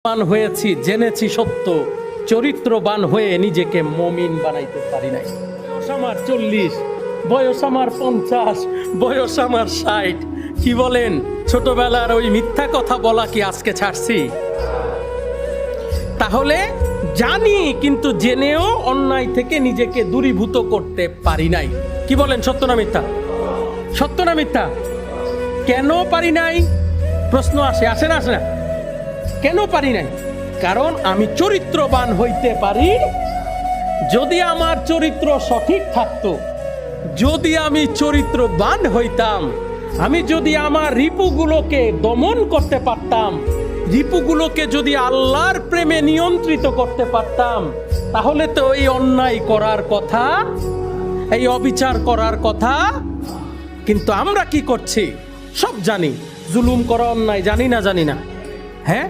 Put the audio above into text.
মুসলমান হয়েছি, জেনেছি সত্য, চরিত্রবান হয়ে নিজেকে মুমিন বানাইতে পারি নাই। বয়স আমার 40, বয়স আমার 50, বয়স আমার 60। কি বলেন, ছোটবেলার ওই মিথ্যা কথা বলা কি আজকে ছাড়ছি? তাহলে জানি, কিন্তু জেনেও অন্যায় থেকে নিজেকে দূরীভূত করতে পারি নাই। কি বলেন, সত্য না মিথ্যা? সত্য না মিথ্যা? কেন পারি নাই? প্রশ্ন আসে না? কেন পারি নাই? কারণ আমি চরিত্রবান হইতে পারি। যদি আমার চরিত্র সঠিক থাকতো, যদি আমি চরিত্রবান হইতাম, আমি যদি আমার রিপুগুলোকে দমন করতে পারতাম, রিপুগুলোকে যদি আল্লাহর প্রেমে নিয়ন্ত্রিত করতে পারতাম, তাহলে তো এই অন্যায় করার কথা, এই অবিচার করার কথা। কিন্তু আমরা কি করছি? সব জানি, জুলুম করা অন্যায়, জানি না? হ্যাঁ,